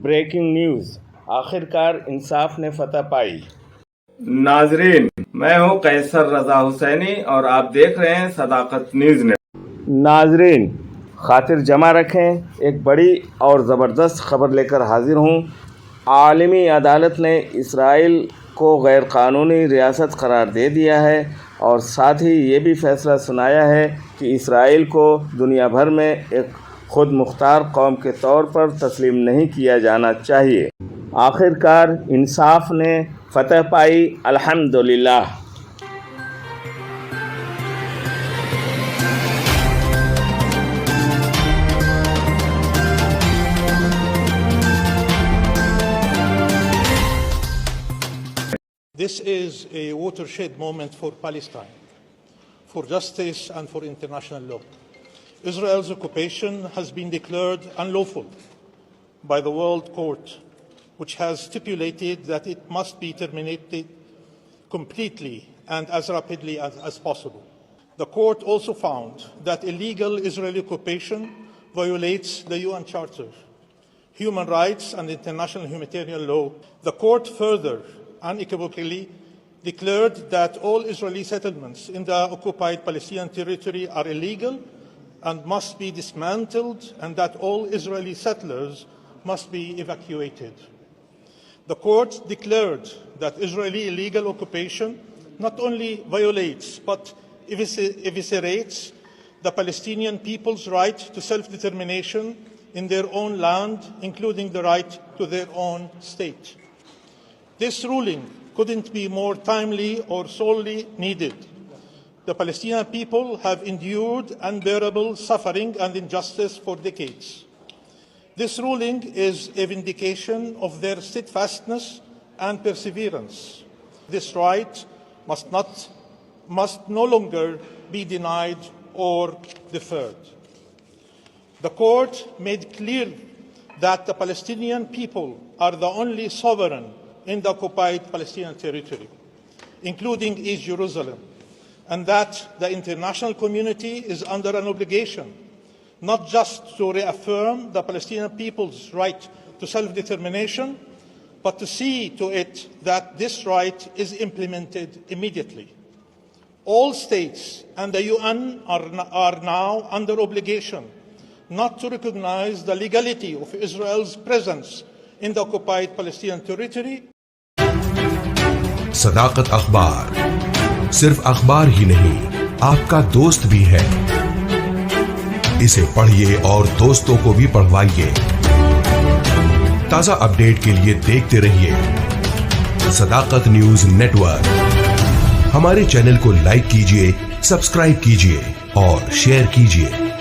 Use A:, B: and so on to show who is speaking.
A: Breaking news, आखिरकार इंसाफ ने फतह पाई।
B: नाजरीन, मैं हूं कैसर रजा हुसैनी और आप देख रहे हैं सदाकत न्यूज़ ने।
A: नाजरीन, खातिर जमा रखें, एक बड़ी और ज़बरदस्त खबर लेकर हाजिर हूँ। आलमी अदालत ने इसराइल को गैर कानूनी रियासत करार दे दिया है और साथ ही ये भी फैसला सुनाया है कि इसराइल को दुनिया भर में एक खुद मुख्तार कौम के तौर पर तस्लीम नहीं किया जाना चाहिए। आखिरकार इंसाफ ने फतह पाई, अल्हम्दुलिल्लाह।
C: This is a watershed moment for Palestine, for justice and for international law. Israel's occupation has been declared unlawful by the World Court, which has stipulated that it must be terminated completely and as rapidly as possible. The court also found that illegal Israeli occupation violates the UN Charter, human rights and international humanitarian law. The court further unequivocally declared that all Israeli settlements in the occupied Palestinian territory are illegal and must be dismantled, and that all Israeli settlers must be evacuated. The court declared that Israeli illegal occupation not only violates but eviscerates the Palestinian people's right to self-determination in their own land, including the right to their own state. This ruling couldn't be more timely or sorely needed. The Palestinian people have endured unbearable suffering and injustice for decades. This ruling is a vindication of their steadfastness and perseverance. This right must no longer be denied or deferred. The court made clear that the Palestinian people are the only sovereign in the occupied Palestinian territory, including East Jerusalem, and that the international community is under an obligation not just to reaffirm the Palestinian people's right to self-determination, but to see to it that this right is implemented immediately. All states and the UN are now under obligation not to recognize the legality of Israel's presence in the occupied Palestinian territory.
D: सदाकत अखबार सिर्फ अखबार ही नहीं, आपका दोस्त भी है। इसे पढ़िए और दोस्तों को भी पढ़वाइए। ताजा अपडेट के लिए देखते रहिए सदाकत न्यूज़ नेटवर्क। हमारे चैनल को लाइक कीजिए, सब्सक्राइब कीजिए और शेयर कीजिए।